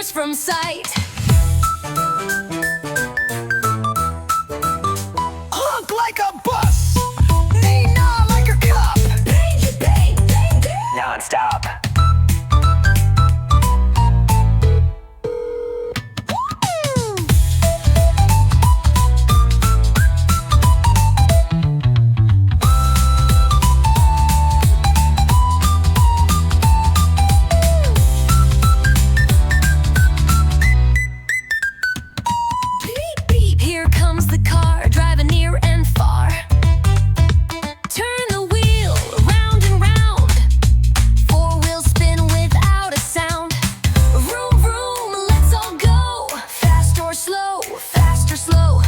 disappears from sight. Honk like a bus, nee-naw like a cup, Bang, bang, bang, bang. non-stop. Beep, beep. Here comes the car, driving near and far. Turn the wheel round and round. Four wheels spin without a sound. Vroom, vroom, let's all go. Fast or slow, fast or slow.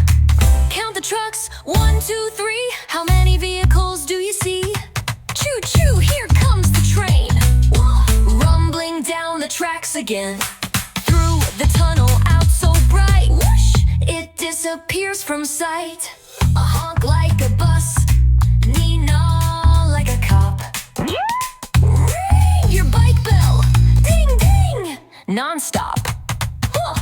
Count the trucks, 1, 2, 3. How many vehicles do you see? Choo choo, here comes the train. Rumbling down the tracks again. Through the tunnel, out so bright. Whoosh, it disappears from sight. A honk like a bus, nee-naw like a cop. Ring your bike bell, ding ding, non-stop. Huh.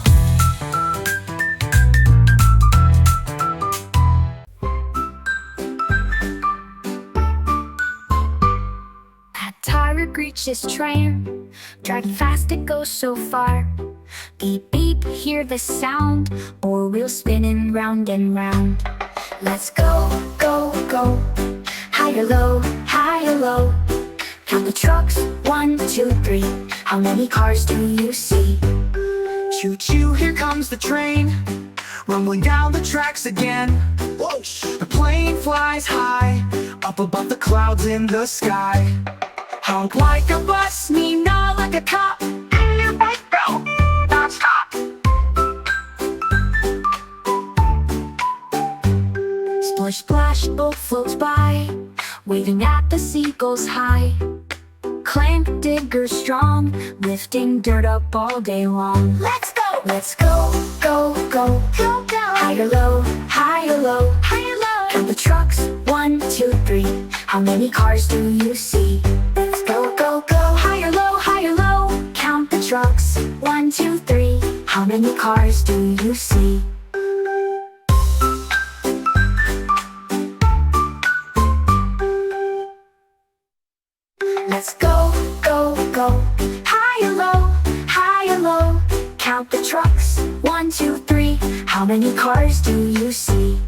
A tired reaches train, driving fast it goes so far. Beep beep, hear the sound, or wheels spinning round and round. Let's go, go, go, higher, low, higher, low. Count the trucks, 1, 2, 3. How many cars do you see? Choo-choo, here comes the train, rumbling down the tracks again. Whoosh! The plane flies high, up above the clouds in the sky. Honk like a bus, nee-naw like a cop, and your bike bell, non-stop. Splish splash, boat floats by, waving at the seagulls high. Clank digger strong, lifting dirt up all day long. Let's go, Let's go, go, go, go, go. higher, low, higher, low. Higher, low. Count the trucks, 1, 2, 3. How many cars do you see? Let's go, go, go, higher, low. Count the trucks, 1, 2, 3. How many cars do you see? Let's go, go, go, higher, low. Count the trucks, 1, 2, 3. How many cars do you see?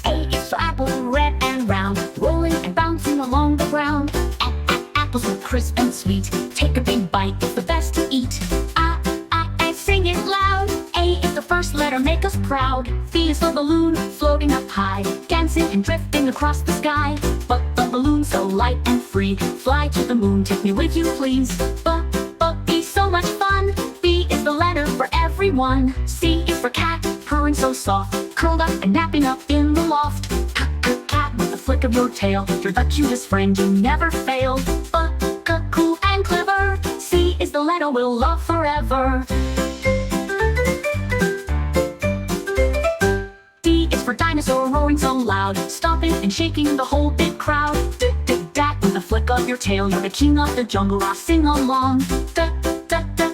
A is for apple, red and round, rolling and bouncing along the ground. Apples are crisp and sweet. Take a big bite, it's the best to eat. I sing it loud. A is the first letter, make us proud. B is for balloon, floating up high, dancing and drifting across the sky. But the balloon's so light and free. Fly to the moon, take me with you, please. But be so much fun. B is the letter for everyone. C is for cat, purring so soft, curled up and napping up in the loft. Cat with a flick of your tail, you're the cutest friend, you never fail. But cool and clever. C is the letter we'll love forever. D is for dinosaur, roaring so loud, stomping and shaking the whole big crowd. Dat with a flick of your tail, you're the king of the jungle, I'll sing along.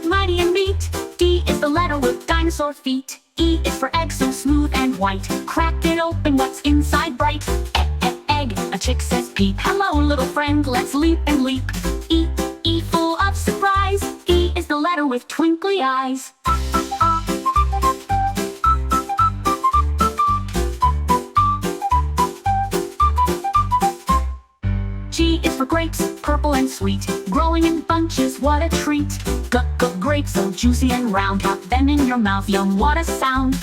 Mighty and meat. D is the letter with dinosaur feet. E is for egg, so smooth and white, crack it open, what's inside bright. Egg, a chick says peep, hello little friend, let's leap and leap. E full of surprise. E is the letter with twinkly eyes. G is for grapes, purple and sweet, growing in bunches, what a treat. Grapes so juicy and round, have them in your mouth, yum, what a sound.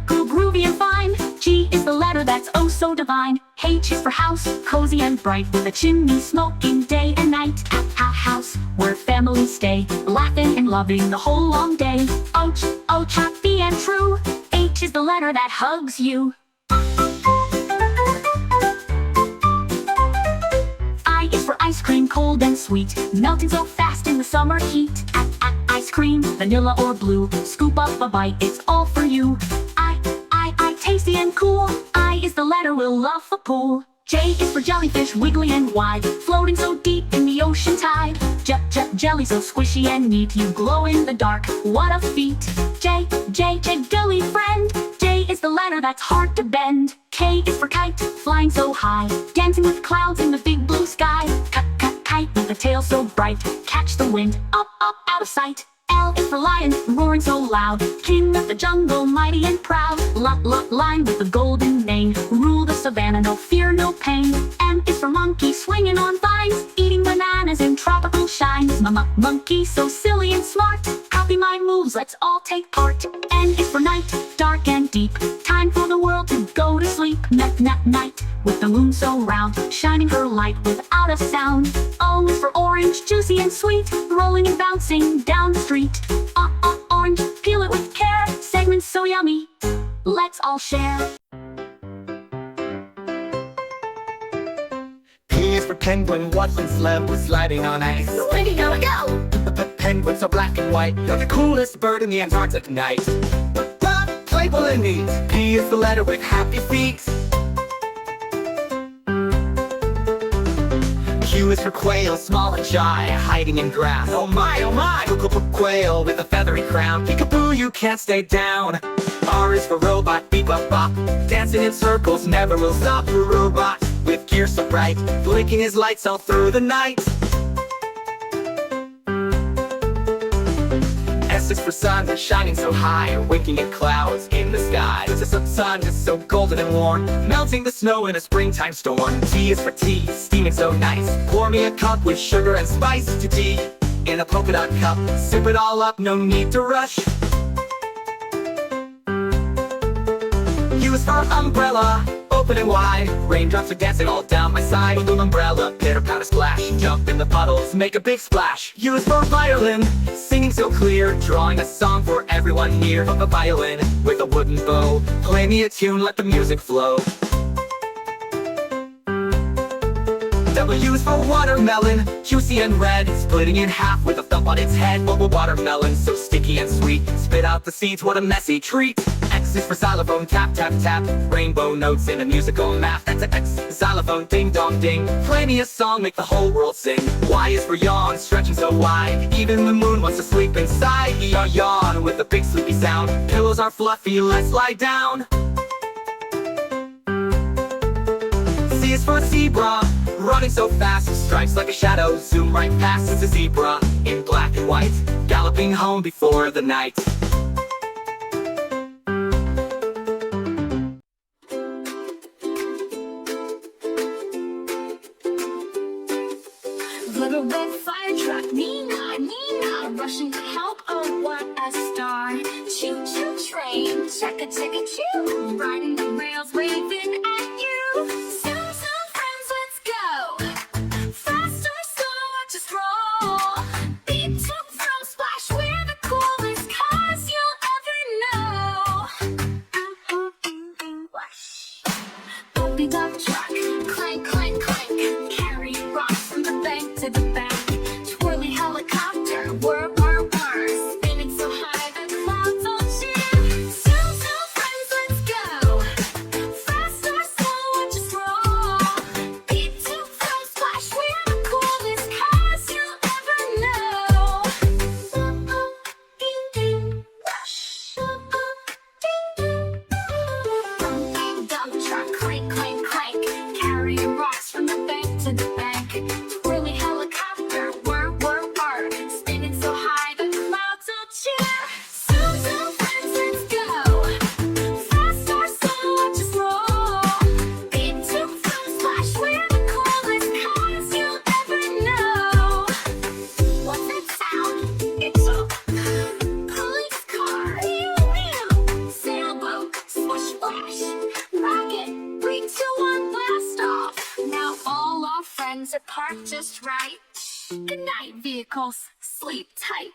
Groovy and fine. G is the letter that's oh so divine. H is for house, cozy and bright, with a chimney smoking day and night. House, where families stay, laughing and loving the whole long day. O, happy and true. H is the letter that hugs you. I is for ice cream, cold and sweet, melting so fast in the summer heat. Ice cream, vanilla or blue. Scoop up a bite, it's all for you. I, tasty and cool. I is the letter we'll love a pool. J is for jellyfish, wiggly and wide, floating so deep in the ocean tide. Jelly so squishy and neat, you glow in the dark, what a feat. J, jelly friend. J is the letter that's hard to bend. K is for kite, flying so high, dancing with clouds in the big blue sky. Kite with a tail so bright, catch the wind, up, out of sight. L is for lion, roaring so loud, king of the jungle, mighty and proud. Lion with the golden mane, rule the savannah, no fear, no pain. M is for monkey, swinging on vines, eating bananas in tropical shines. Monkey so silly and smart, copy my moves, let's all take part. N is for night, dark and deep, time for the world to go to sleep. Night, with the moon so round, shining her light without a sound. O is for orange, juicy and sweet, rolling and bouncing down the street. Orange, peel it with care, segments so yummy, let's all share. P is for penguin, watching sled was sliding on ice. Where you gonna go? Penguins are black and white, they're the coolest bird in the Antarctic night. Playful and neat, P is the letter with happy feet. Q is for quail, small and shy, hiding in grass. Oh my, quail with a feathery crown. Peekaboo, you can't stay down. R is for robot, beep up bop, dancing in circles, never will stop. A robot with gear so bright, blinking his lights all through the night. S is for sun, shining so high, winking at clouds in the sky. The sun is so golden and warm, melting the snow in a springtime storm. T is for tea, steaming so nice, pour me a cup with sugar and spice to tea. In a polka dot cup, sip it all up, no need to rush. U is for umbrella, open and wide, raindrops are dancing all down my side. With an umbrella, pitter patter splash, jump in the puddles, make a big splash. U is for violin, singing so clear, drawing a song for everyone near. A violin with a wooden bow, play me a tune, let the music flow. W is for watermelon, juicy and red, splitting in half with a thump on its head. Watermelon so sticky and sweet, spit out the seeds, what a messy treat. X is for xylophone, tap tap tap, rainbow notes in a musical map. That's an X, xylophone, ding dong ding, play me a song, make the whole world sing. Y is for yawn, stretching so wide, even the moon wants to sleep inside. Yawn with a big sleepy sound, pillows are fluffy, let's lie down. Z is for zebra, running so fast, stripes like a shadow, zoom right past. It's a zebra, in black and white, galloping home before the night. Little red fire truck, Nina, rushing to help, oh what a star. Choo-choo train, checka-checka-choo, riding the rails, waving at you. Zoom, friends, let's go. Fast or slow, or just roll. Beat to from splash, we're the coolest cars you'll ever know. Wash. Bumpy dump truck, clank, clank, clank, carry rocks from the bank to the back. Twirly helicopter, whir, whir, whir, spinning so high the clouds all cheer. Zoom, friends, let's go. Fast or slow, or just roll. Beat to from splash, we're the coolest cars you'll ever know. Ding, ding, rush. Ding, ding. Bumpy dump truck, clank, clank, clank, carrying rocks from the bank to the bank. Twirly helicopter, whir, whir, whir, spinning so high the clouds all cheer. Zoom, friends, let's go. Fast or slow, or just roll. Beat to from splash, we're the coolest cars you'll ever know. What's that sound? It's a police car. Sailboat, swish, splash, rocket, 3, 2, 1, blast off. Now all our friends are parked just right. Good night, vehicles. Sleep tight.